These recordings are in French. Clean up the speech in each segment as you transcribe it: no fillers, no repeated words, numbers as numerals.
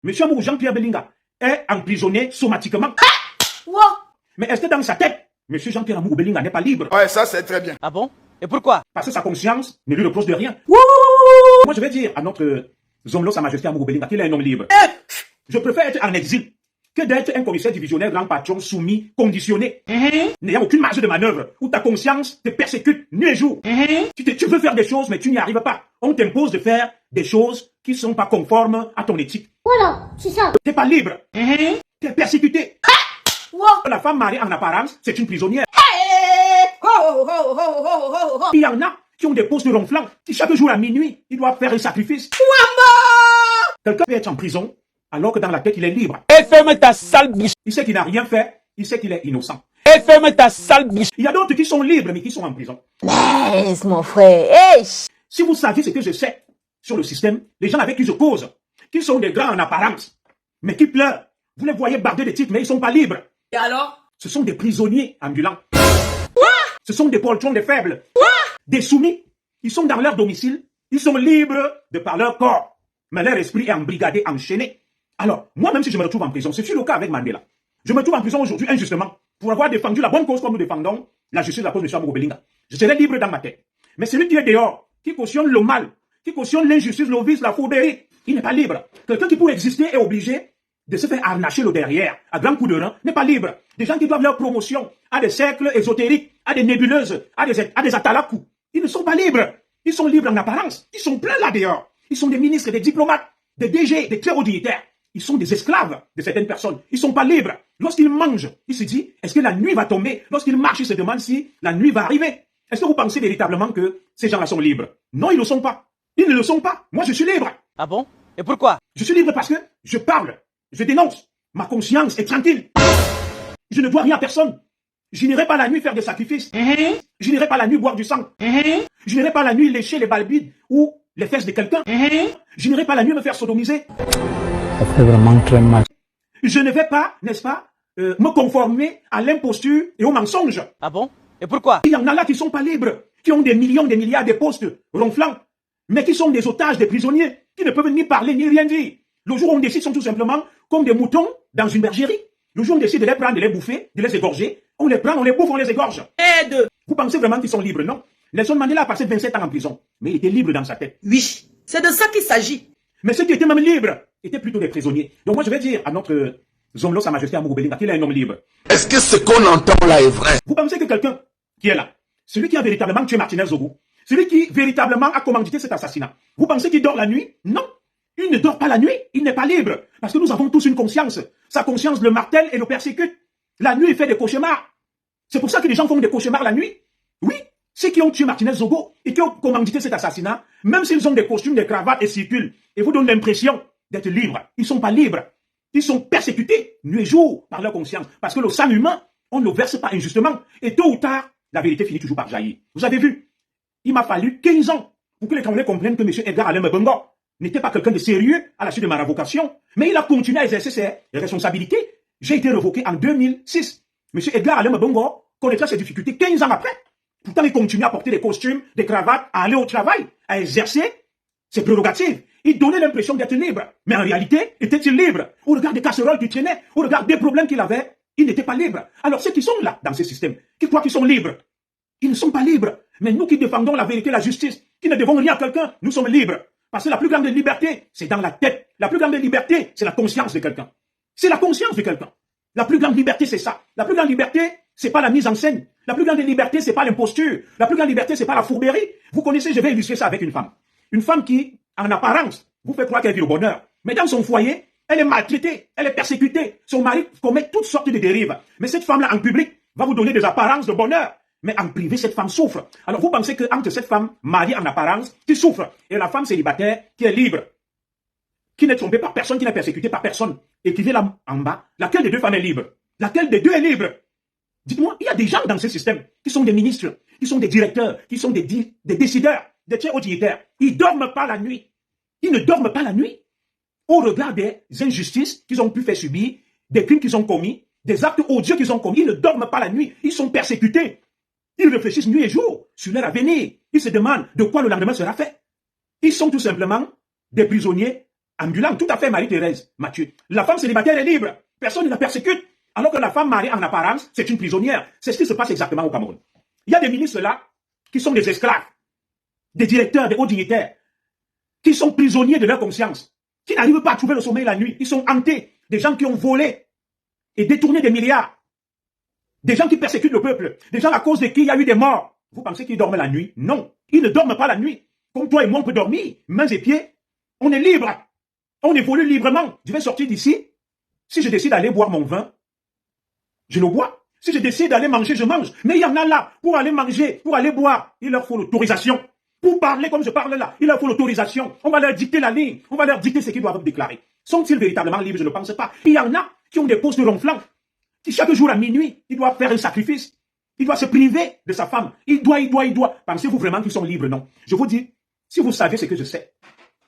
Monsieur Amourou Jean-Pierre Belinga est emprisonné sommatiquement. Wow. Mais est-ce que dans sa tête, Monsieur Jean-Pierre Amourou Belinga n'est pas libre? Ouais, ça c'est très bien. Ah bon? Et pourquoi? Parce que sa conscience ne lui reproche de rien. Wouh. Moi, je vais dire à notre Zomlo, Sa Majesté Amourou Belinga, qu'il est un homme libre. Je préfère être en exil que d'être un commissaire divisionnaire, grand patron, soumis, conditionné, n'ayant aucune marge de manœuvre, où ta conscience te persécute nuit et jour. Tu veux faire des choses, mais tu n'y arrives pas. On t'impose de faire des choses qui ne sont pas conformes à ton éthique. Voilà, c'est ça. Tu n'es pas libre. Tu es persécuté. Wow. La femme mariée en apparence, c'est une prisonnière. Ho, ho, ho, ho, ho, ho. Il y en a qui ont des postes ronflants, qui chaque jour à minuit, ils doivent faire un sacrifice. Quelqu'un peut être en prison, alors que dans la tête, il est libre. Et ferme ta sale bouche. Il sait qu'il n'a rien fait, il sait qu'il est innocent. Et ferme ta sale bouche. Il y a d'autres qui sont libres, mais qui sont en prison. Laisse, mon frère. Hey. Si vous saviez ce que je sais sur le système, les gens avec qui je cause, qui sont des grands en apparence, mais qui pleurent, vous les voyez bardés de titres, mais ils ne sont pas libres. Et alors? Ce sont des prisonniers ambulants. Ce sont des poltrons, des faibles, des soumis. Ils sont dans leur domicile, ils sont libres de par leur corps, mais leur esprit est embrigadé, enchaîné. Alors, moi, même si je me retrouve en prison, c'est le cas avec Mandela. Je me trouve en prison aujourd'hui injustement pour avoir défendu la bonne cause comme nous défendons la justice de la cause de M. Amourou Belinga. Je serai libre dans ma tête. Mais celui qui est dehors, qui cautionne le mal, qui cautionne l'injustice, le vice, la fourberie, il n'est pas libre. Quelqu'un qui pour exister est obligé de se faire harnacher le derrière à grands coups de rein n'est pas libre. Des gens qui doivent leur promotion à des cercles ésotériques, à des nébuleuses, à des atalakou, ils ne sont pas libres. Ils sont libres en apparence. Ils sont pleins là dehors. Ils sont des ministres, des diplomates, des DG, des très hauts dignitaires. Ils sont des esclaves de certaines personnes. Ils ne sont pas libres. Lorsqu'ils mangent, ils se disent, est-ce que la nuit va tomber? Lorsqu'ils marchent, ils se demandent si la nuit va arriver. Est-ce que vous pensez véritablement que ces gens-là sont libres? Non, ils ne le sont pas. Ils ne le sont pas. Moi, je suis libre. Ah bon? Et pourquoi? Je suis libre parce que je parle, je dénonce. Ma conscience est tranquille. Je ne dois rien à personne. Je n'irai pas la nuit faire des sacrifices. Je n'irai pas la nuit boire du sang. Je n'irai pas la nuit lécher les balbides ou les fesses de quelqu'un. Je n'irai pas la nuit me faire sodomiser. Ça fait vraiment très mal. Je ne vais pas, n'est-ce pas, me conformer à l'imposture et au mensonge. Ah bon? Et pourquoi? Il y en a là qui ne sont pas libres, qui ont des millions, des milliards de postes ronflants, mais qui sont des otages, des prisonniers, qui ne peuvent ni parler ni rien dire. Le jour où on décide, sont tout simplement comme des moutons dans une bergerie. Le jour où on décide de les prendre, de les bouffer, de les égorger, on les prend, on les bouffe, on les égorge. Aide. Vous pensez vraiment qu'ils sont libres, non? Nelson Mandela a passé 27 ans en prison, mais il était libre dans sa tête. Oui, c'est de ça qu'il s'agit. Mais ceux qui étaient même libres étaient plutôt des prisonniers. Donc moi je vais dire à notre Zomlo, Sa Majesté Amourou Belinga, qu'il est un homme libre. Est-ce que ce qu'on entend là est vrai? Vous pensez que quelqu'un qui est là, celui qui a véritablement tué Martinez Zogo, celui qui véritablement a commandité cet assassinat, vous pensez qu'il dort la nuit? Non. Il ne dort pas la nuit, il n'est pas libre. Parce que nous avons tous une conscience. Sa conscience le martèle et le persécute. La nuit, il fait des cauchemars. C'est pour ça que les gens font des cauchemars la nuit. Oui, ceux qui ont tué Martinez Zogo et qui ont commandité cet assassinat, même s'ils ont des costumes, des cravates et circulent, et vous donnent l'impression d'être libres, ils ne sont pas libres. Ils sont persécutés nuit et jour par leur conscience. Parce que le sang humain, on ne le verse pas injustement. Et tôt ou tard, la vérité finit toujours par jaillir. Vous avez vu, il m'a fallu 15 ans pour que les Camerounais comprennent que M. Edgar Alain Mbongo n'était pas quelqu'un de sérieux à la suite de ma révocation, mais il a continué à exercer ses responsabilités. J'ai été révoqué en 2006. M. Edgar Alain Mbongo connaîtra ses difficultés 15 ans après. Pourtant, il continue à porter des costumes, des cravates, à aller au travail, à exercer ses prérogatives. Il donnait l'impression d'être libre. Mais en réalité, était-il libre? Au regard des casseroles qu'il traînait, au regard des problèmes qu'il avait, il n'était pas libre. Alors ceux qui sont là, dans ce système, qui croient qu'ils sont libres, ils ne sont pas libres. Mais nous qui défendons la vérité, la justice, qui ne devons rien à quelqu'un, nous sommes libres. Parce que la plus grande liberté, c'est dans la tête. La plus grande liberté, c'est la conscience de quelqu'un. C'est la conscience de quelqu'un. La plus grande liberté, c'est ça. La plus grande liberté, c'est pas la mise en scène. La plus grande liberté, c'est pas l'imposture. La plus grande liberté, c'est pas la fourberie. Vous connaissez, je vais illustrer ça avec une femme. Une femme qui, en apparence, vous fait croire qu'elle vit au bonheur. Mais dans son foyer, elle est maltraitée, elle est persécutée. Son mari commet toutes sortes de dérives. Mais cette femme-là, en public, va vous donner des apparences de bonheur. Mais en privé, cette femme souffre. Alors vous pensez qu'entre cette femme mariée en apparence, qui souffre, et la femme célibataire qui est libre, qui n'est trompée par personne, qui n'est persécutée par personne, et qui vit là en bas, laquelle des deux femmes est libre? Laquelle des deux est libre? Dites-moi, il y a des gens dans ce système qui sont des ministres, qui sont des directeurs, qui sont des décideurs, des très hauts dignitaires. Ils ne dorment pas la nuit. Ils ne dorment pas la nuit. Au regard des injustices qu'ils ont pu faire subir, des crimes qu'ils ont commis, des actes odieux qu'ils ont commis, ils ne dorment pas la nuit. Ils sont persécutés. Ils réfléchissent nuit et jour sur leur avenir. Ils se demandent de quoi le lendemain sera fait. Ils sont tout simplement des prisonniers ambulant. Tout à fait, Marie-Thérèse, Mathieu. La femme célibataire est libre. Personne ne la persécute. Alors que la femme mariée en apparence, c'est une prisonnière. C'est ce qui se passe exactement au Cameroun. Il y a des ministres là qui sont des esclaves, des directeurs, des hauts dignitaires, qui sont prisonniers de leur conscience, qui n'arrivent pas à trouver le sommeil la nuit. Ils sont hantés. Des gens qui ont volé et détourné des milliards. Des gens qui persécutent le peuple. Des gens à cause de qui il y a eu des morts. Vous pensez qu'ils dorment la nuit? Non. Ils ne dorment pas la nuit. Comme toi et moi, on peut dormir, mains et pieds. On est libre. On évolue librement. Je vais sortir d'ici. Si je décide d'aller boire mon vin, je le bois. Si je décide d'aller manger, je mange. Mais il y en a là, pour aller manger, pour aller boire, il leur faut l'autorisation. Pour parler comme je parle là, il leur faut l'autorisation. On va leur dicter la ligne. On va leur dicter ce qu'ils doivent déclarer. Sont-ils véritablement libres? Je ne pense pas. Il y en a qui ont des postes ronflants. Qui chaque jour à minuit, il doit faire un sacrifice. Il doit se priver de sa femme. Il doit. Pensez-vous vraiment qu'ils sont libres? Non. Je vous dis, si vous saviez ce que je sais,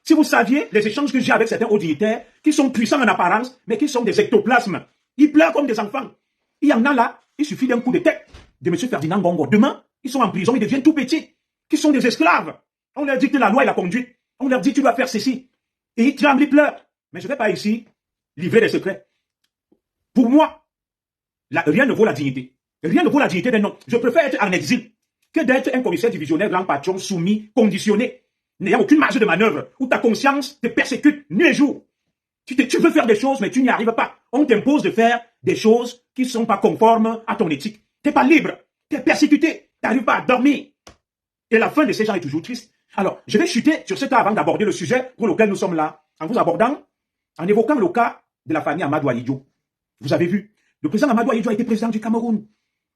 si vous saviez les échanges que j'ai avec certains hauts dignitaires, qui sont puissants en apparence, mais qui sont des ectoplasmes. Ils pleurent comme des enfants. Il y en a là, il suffit d'un coup de tête de M. Ferdinand Gongo. Demain, ils sont en prison, ils deviennent tout petits. Qui sont des esclaves. On leur dit que la loi et la conduite. On leur dit tu dois faire ceci. Et ils tremblent, ils pleurent. Mais je ne vais pas ici livrer des secrets. Pour moi, rien ne vaut la dignité. Rien ne vaut la dignité d'un homme. Je préfère être en exil que d'être un commissaire divisionnaire, grand patron, soumis, conditionné, n'ayant aucune marge de manœuvre, où ta conscience te persécute nuit et jour. Tu veux faire des choses, mais tu n'y arrives pas. On t'impose de faire des choses qui ne sont pas conformes à ton éthique. Tu n'es pas libre. Tu es persécuté. Tu n'arrives pas à dormir. Et la fin de ces gens est toujours triste. Alors, je vais chuter sur ce cas avant d'aborder le sujet pour lequel nous sommes là, en vous abordant, en évoquant le cas de la famille Amadou Ahidjo. Vous avez vu, le président Amadou Ahidjo a été président du Cameroun.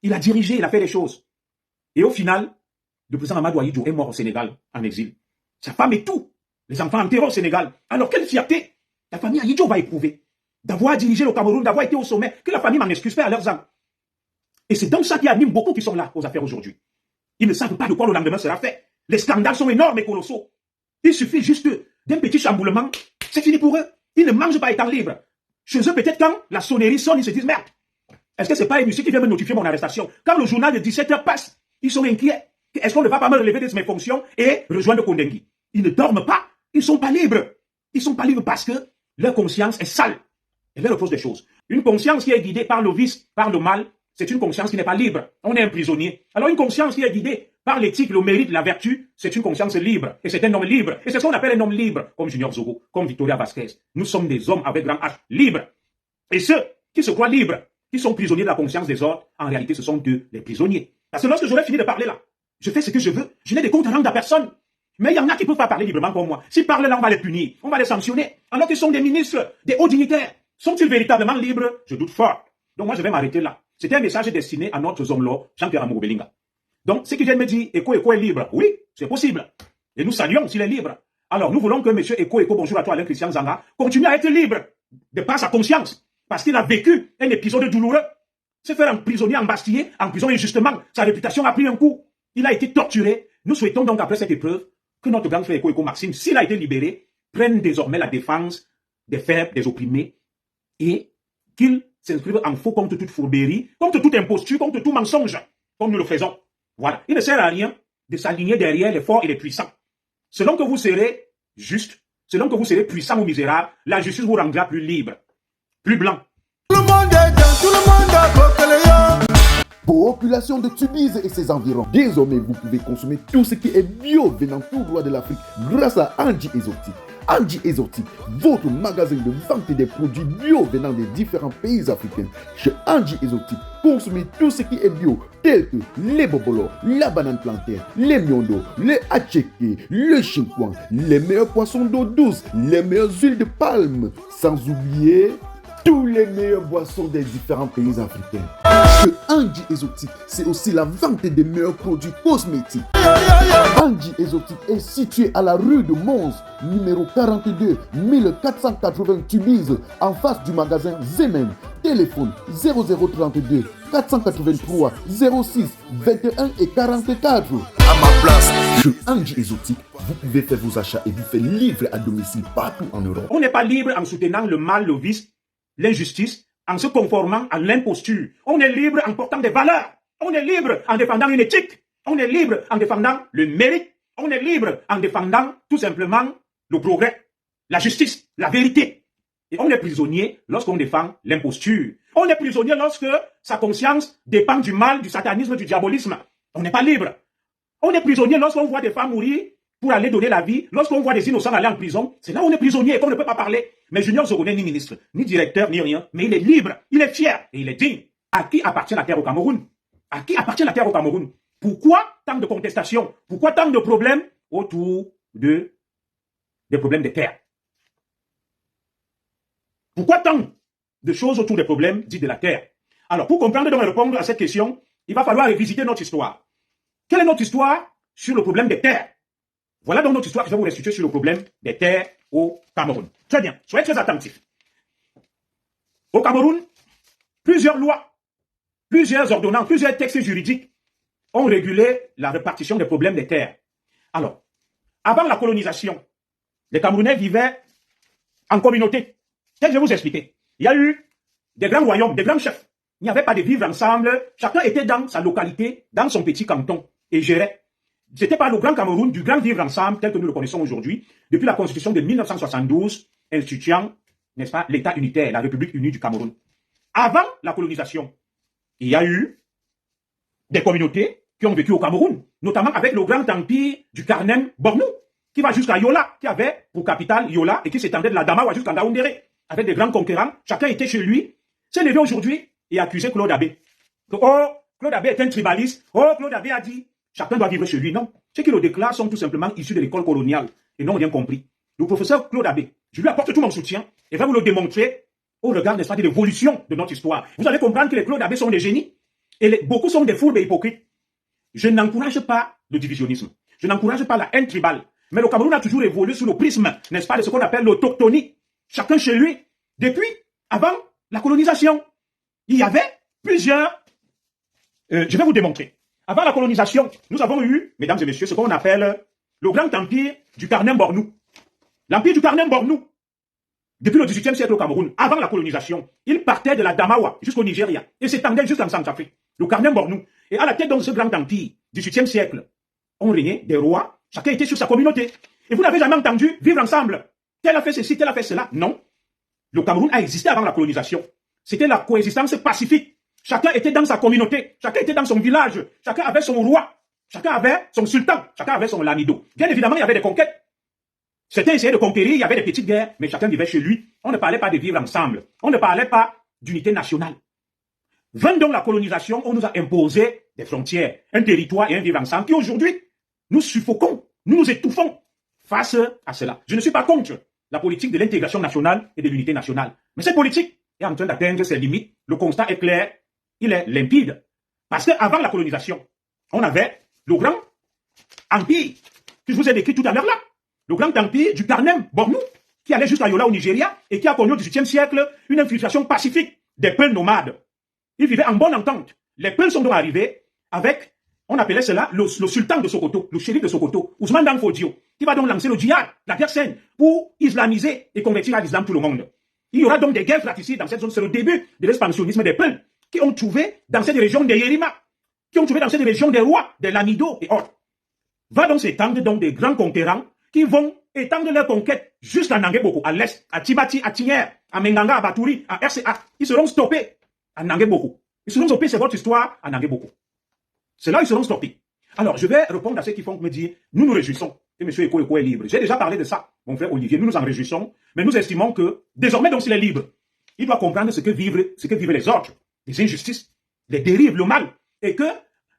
Il a dirigé, il a fait des choses. Et au final, le président Amadou Ahidjo est mort au Sénégal, en exil. Sa femme et tout. Les enfants enterrés au Sénégal. Alors, quelle fierté la famille Ahidjo va éprouver d'avoir dirigé le Cameroun, d'avoir été au sommet, que la famille m'en excuse pas à leurs âmes. Et c'est donc ça qui anime beaucoup qui sont là aux affaires aujourd'hui. Ils ne savent pas de quoi le lendemain sera fait. Les scandales sont énormes et colossaux. Il suffit juste d'un petit chamboulement. C'est fini pour eux. Ils ne mangent pas étant libres. Chez eux, peut-être quand la sonnerie sonne, ils se disent merde. Est-ce que c'est pas un monsieur qui vient me notifier mon arrestation? Quand le journal de 17h passe, ils sont inquiets. Est-ce qu'on ne va pas me relever de mes fonctions et rejoindre Kondengui? Ils ne dorment pas. Ils ne sont pas libres. Ils ne sont pas libres parce que leur conscience est sale. Elle leur repose des choses. Une conscience qui est guidée par le vice, par le mal, c'est une conscience qui n'est pas libre. On est un prisonnier. Alors une conscience qui est guidée par l'éthique, le mérite, la vertu, c'est une conscience libre. Et c'est un homme libre. Et c'est ce qu'on appelle un homme libre, comme Junior Zogo, comme Victoria Vasquez. Nous sommes des hommes avec grand H, libres. Et ceux qui se croient libres, qui sont prisonniers de la conscience des autres, en réalité, ce sont eux, les prisonniers. Parce que lorsque j'aurai fini de parler là, je fais ce que je veux. Je n'ai des comptes à rendre à personne. Mais il y en a qui ne peuvent pas parler librement comme moi. S'ils parlent là, on va les punir. On va les sanctionner. Alors qu'ils sont des ministres, des hauts dignitaires. Sont-ils véritablement libres? Je doute fort. Donc moi, je vais m'arrêter là. C'était un message destiné à notre homme-là, Jean-Pierre Amour-Belinga. Donc, ce qui vient de me dire, Eko est libre. Oui, c'est possible. Et nous saluons s'il est libre. Alors, nous voulons que M. Eko, bonjour à toi, Alain Christian Zanga, continue à être libre, de par sa conscience, parce qu'il a vécu un épisode douloureux. Se faire emprisonner, embastiller, en prison injustement. Sa réputation a pris un coup. Il a été torturé. Nous souhaitons donc, après cette épreuve, que notre grand frère Eko Maxime, s'il a été libéré, prenne désormais la défense des faibles, des opprimés, et qu'il s'inscrive en faux contre toute fourberie, contre toute imposture, contre tout mensonge, comme nous le faisons. Voilà. Il ne sert à rien de s'aligner derrière les forts et les puissants. Selon que vous serez juste, selon que vous serez puissant ou misérable, la justice vous rendra plus libre, plus blanc. Tout le monde est dans, tout le monde a voté les gens. Population de Tubize et ses environs. Désormais, vous pouvez consommer tout ce qui est bio venant tout droit de l'Afrique grâce à Angie Exotique. Angie Exotique, votre magasin de vente des produits bio venant des différents pays africains. Chez Angie Exotique, consommez tout ce qui est bio, tel que les bobolos, la banane plantaire, les miondo, les atcheke, le chinkouan, les meilleurs poissons d'eau douce, les meilleures huiles de palme, sans oublier tous les meilleures boissons des différents pays africains. Chez Angie Exotique, c'est aussi la vente des meilleurs produits cosmétiques. Angie Exotique est situé à la rue de Mons, numéro 42, 1480 Tubize, en face du magasin Zemen. Téléphone 0032 483 06 21 et 44. À ma place. Chez Angie Exotique, vous pouvez faire vos achats et vous faire livrer à domicile partout en Europe. On n'est pas libre en soutenant le mal, le vice, l'injustice, en se conformant à l'imposture. On est libre en portant des valeurs. On est libre en défendant une éthique. On est libre en défendant le mérite. On est libre en défendant tout simplement le progrès. la justice, la vérité. Et on est prisonnier lorsqu'on défend l'imposture. On est prisonnier lorsque sa conscience dépend du mal, du satanisme, du diabolisme. On n'est pas libre. On est prisonnier lorsqu'on voit des femmes mourir pour aller donner la vie. Lorsqu'on voit des innocents aller en prison, c'est là où on est prisonnier et qu'on ne peut pas parler. Mais Junior Zogo n'est ni ministre, ni directeur, ni rien. Mais il est libre, il est fier et il est digne. À qui appartient la terre au Cameroun? À qui appartient la terre au Cameroun? Pourquoi tant de contestations? Pourquoi tant de problèmes autour des problèmes de terre? Pourquoi tant de choses autour des problèmes dits de la terre? Alors, pour comprendre et donc répondre à cette question, il va falloir revisiter notre histoire. Quelle est notre histoire sur le problème des terres? Voilà donc notre histoire que je vais vous restituer sur le problème des terres au Cameroun. Très bien, soyez très attentifs. Au Cameroun, plusieurs lois, plusieurs ordonnances, plusieurs textes juridiques ont régulé la répartition des problèmes des terres. Alors, avant la colonisation, les Camerounais vivaient en communauté. Je vais vous expliquer. Il y a eu des grands royaumes, des grands chefs. Il n'y avait pas de vivre ensemble. Chacun était dans sa localité, dans son petit canton et gérait. C'était pas le grand Cameroun du grand vivre ensemble tel que nous le connaissons aujourd'hui, depuis la constitution de 1972, instituant, n'est-ce pas, l'État unitaire, la République unie du Cameroun. Avant la colonisation, il y a eu des communautés qui ont vécu au Cameroun, notamment avec le grand empire du Kanem-Bornou, qui va jusqu'à Yola, qui avait pour capitale Yola et qui s'étendait de la Damawa jusqu'à Ngaoundéré, avec des grands conquérants. Chacun était chez lui. S'est levé aujourd'hui et accusé Claude Abbé. Oh, Claude Abbé est un tribaliste. Oh, Claude Abbé a dit, chacun doit vivre chez lui. Non. Ceux qui le déclarent sont tout simplement issus de l'école coloniale et n'ont rien compris. Le professeur Claude Abbé, je lui apporte tout mon soutien et va vous le démontrer au regard, n'est-ce pas, de l'évolution de notre histoire. Vous allez comprendre que les Claude Abbé sont des génies et beaucoup sont des fourbes et hypocrites. Je n'encourage pas le divisionnisme. Je n'encourage pas la haine tribale. Mais le Cameroun a toujours évolué sous le prisme, n'est-ce pas, de ce qu'on appelle l'autochtonie. Chacun chez lui. Depuis, avant la colonisation, il y avait plusieurs... je vais vous démontrer. Avant la colonisation, nous avons eu, mesdames et messieurs, ce qu'on appelle le grand empire du Kanem-Bornou. L'empire du Kanem-Bornou, depuis le XVIIIe siècle au Cameroun, avant la colonisation, il partait de la Damawa jusqu'au Nigeria et s'étendait jusqu'en Centrafrique. Le Kanem-Bornou. Et à la tête de ce grand empire, du XVIIIe siècle, ont régné des rois. Chacun était sur sa communauté. Et vous n'avez jamais entendu vivre ensemble. Tel a fait ceci, tel a fait cela. Non. Le Cameroun a existé avant la colonisation. C'était la coexistence pacifique. Chacun était dans sa communauté. Chacun était dans son village. Chacun avait son roi. Chacun avait son sultan. Chacun avait son lamido. Bien évidemment, il y avait des conquêtes. Certains essayaient de conquérir, il y avait des petites guerres, mais chacun vivait chez lui. On ne parlait pas de vivre ensemble. On ne parlait pas d'unité nationale. Vint donc la colonisation, on nous a imposé des frontières, un territoire et un vivre ensemble qui aujourd'hui, nous suffoquons, nous nous étouffons face à cela. Je ne suis pas contre la politique de l'intégration nationale et de l'unité nationale. Mais cette politique est en train d'atteindre ses limites. Le constat est clair, il est limpide. Parce qu'avant la colonisation, on avait le grand empire que je vous ai décrit tout à l'heure là. Le grand empire du Kanem-Bornou, qui allait jusqu'à Yola au Nigeria et qui a connu au XVIIIe siècle une infiltration pacifique des peuples nomades. Ils vivaient en bonne entente. Les peuples sont donc arrivés avec, on appelait cela le sultan de Sokoto, le shérif de Sokoto, Ousmane Dan Fodio, qui va donc lancer le djihad, la guerre saine, pour islamiser et convertir à l'islam tout le monde. Il y aura donc des guerres fratricides dans cette zone. C'est le début de l'expansionnisme des peuples qui ont trouvé dans cette région des Yerima, qui ont trouvé dans cette région des rois, des Lamido et autres. Va donc s'étendre donc des grands conquérants qui vont étendre leur conquête jusqu'à Nangueboko, à l'est, à Tibati, à Tigner, à Menganga, à Batouri, à RCA. Ils seront stoppés à Nangueboko. Ils seront stoppés, c'est votre histoire, à Nangueboko. C'est là ils seront stoppés. Alors, je vais répondre à ceux qui font me dire, nous nous réjouissons que M. Eko est libre. J'ai déjà parlé de ça, mon frère Olivier, nous nous en réjouissons, mais nous estimons que, désormais, donc, s'il est libre, il doit comprendre ce que vivent les autres, les injustices, les dérives, le mal, et que,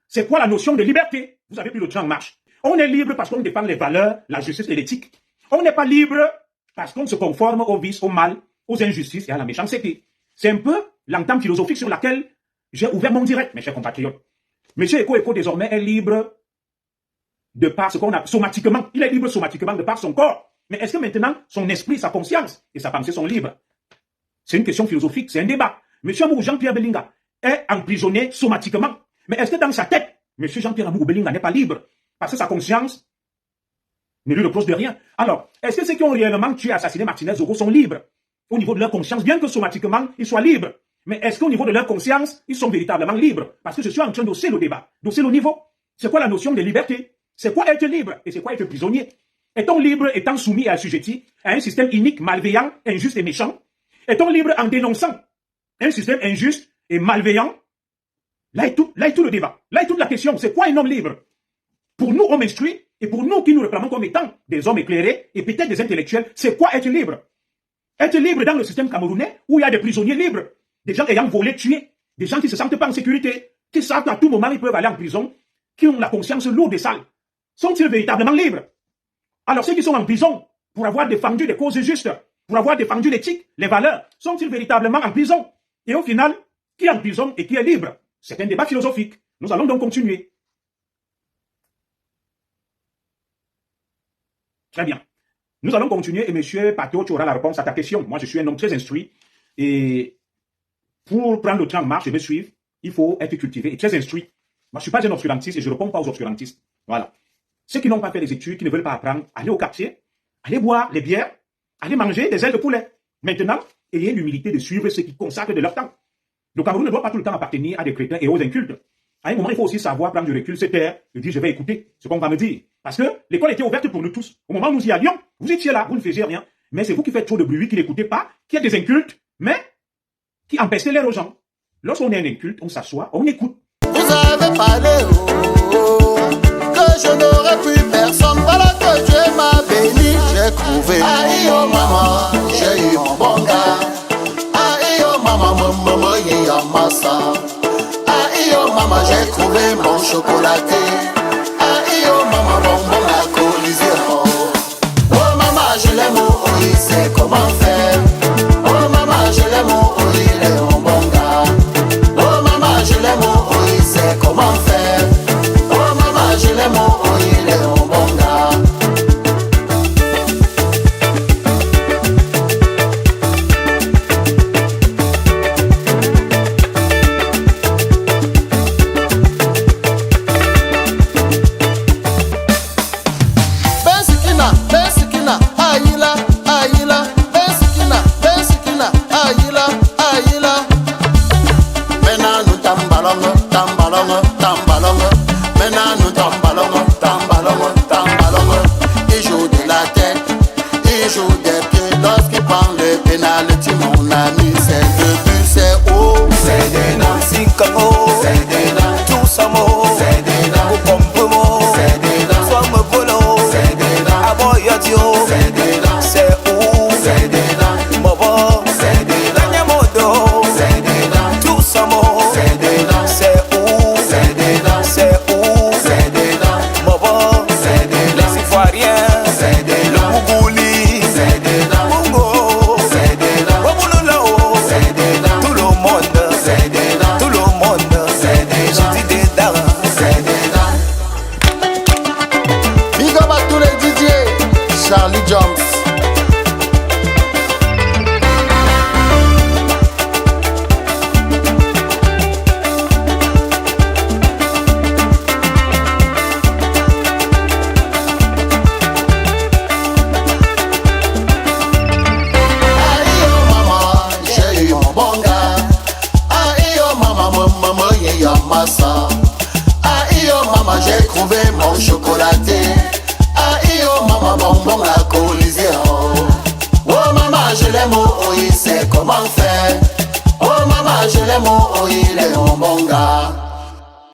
c'est quoi la notion de liberté? Vous avez pris le train en marche. On est libre parce qu'on défend les valeurs, la justice et l'éthique. On n'est pas libre parce qu'on se conforme au vice, au mal, aux injustices et à la méchanceté. C'est un peu l'entame philosophique sur laquelle j'ai ouvert mon direct, mes chers compatriotes. Monsieur Eko désormais est libre de par ce qu'on a somatiquement. Il est libre somatiquement de par son corps. Mais est-ce que maintenant son esprit, sa conscience et sa pensée sont libres? C'est une question philosophique, c'est un débat. Monsieur Amourou Jean-Pierre Belinga est emprisonné somatiquement. Mais est-ce que dans sa tête, monsieur Jean-Pierre Amourou Belinga n'est pas libre? Parce que sa conscience ne lui reproche de rien. Alors, est-ce que ceux qui ont réellement tué et assassiné Martinez Zogo sont libres au niveau de leur conscience, bien que somatiquement, ils soient libres? Mais est-ce qu'au niveau de leur conscience, ils sont véritablement libres? Parce que je suis en train d'osser le débat, d'osser le niveau. C'est quoi la notion de liberté? C'est quoi être libre et c'est quoi être prisonnier? Est-on libre étant soumis et assujetti à un système inique, malveillant, injuste et méchant? Est-on libre en dénonçant un système injuste et malveillant? Là est tout le débat. Là est toute la question. C'est quoi un homme libre? Pour nous, hommes instruits, et pour nous qui nous réclamons comme étant des hommes éclairés et peut-être des intellectuels, c'est quoi être libre? Être libre dans le système camerounais où il y a des prisonniers libres, des gens ayant volé, tué, des gens qui ne se sentent pas en sécurité, qui savent qu'à tout moment ils peuvent aller en prison, qui ont la conscience lourde et sale. Sont-ils véritablement libres? Alors ceux qui sont en prison pour avoir défendu des causes justes, pour avoir défendu l'éthique, les valeurs, sont-ils véritablement en prison? Et au final, qui est en prison et qui est libre? C'est un débat philosophique. Nous allons donc continuer. Très bien. Nous allons continuer et M. Pato, tu auras la réponse à ta question. Moi, je suis un homme très instruit et pour prendre le train en marche et me suivre, il faut être cultivé et très instruit. Moi, je ne suis pas un obscurantiste et je ne réponds pas aux obscurantistes. Voilà. Ceux qui n'ont pas fait les études, qui ne veulent pas apprendre, allez au quartier, allez boire les bières, allez manger des ailes de poulet. Maintenant, ayez l'humilité de suivre ceux qui consacrent de leur temps. Le Cameroun ne doit pas tout le temps appartenir à des crétins et aux incultes. À un moment, il faut aussi savoir prendre du recul, se taire, et dire je vais écouter ce qu'on va me dire. Parce que l'école était ouverte pour nous tous. Au moment où nous y allions, vous étiez là, vous ne faisiez rien. Mais c'est vous qui faites trop de bruit, qui n'écoutez pas, qui êtes des incultes, mais qui empêchez l'air aux gens. Lorsqu'on est un inculte, on s'assoit, on écoute. Vous avez parlé, que je n'aurais plus personne. Voilà que Dieu m'a béni, j'ai trouvé. Aïe, oh maman, j'ai eu mon bon gars. Aïe, oh maman, maman, y a massa. Aïe, oh maman, j'ai trouvé mon chocolaté. Aïe, oh maman, bonbon à colisée. Oh maman, je l'aime, oh, il sait comment faire. Oh maman, je l'aime, oh, il est mon bon gars. Oh maman, je l'aime, oh, il sait comment faire. Oh maman, je l'aime, oh, il est mon bon gars. Bensikina, aïla, aïla. Bensikina, aïla, aïla. Maintenant nous tambalong. Maintenant nous tambalong. Il joue de la tête, il joue des pieds. Lorsqu'il prend le pénalty, mon ami, c'est le but, c'est haut. C'est des Nancy Kako, c'est des Nancy Toussamo, c'est des Nancy Pompomo, c'est des Nancy Somme Polo, c'est des Nancy Aboyadio, c'est des Nancy c'est où, c'est des Nancy Mobo, c'est des Nancy Nyamodo, c'est des Nancy Toussamo, c'est des Nancy c'est où, c'est des Nancy c'est où, c'est des Nancy Mobo, c'est des Nancy Ivoiriens, c'est des Nancy Mougouli, c'est des Nancy Mungo, c'est des Nancy Wabulolo, c'est des Nancy tout le monde, c'est des Nancy tout le monde, c'est des Nancy des Nancy, c'est des Nancy. Big up à tous les DJ, Charlie Jones. Aïe oh maman, j'ai eu mon bon gars. Aïe oh maman, y a massa. Aïe oh maman, j'ai trouvé mon chocolaté.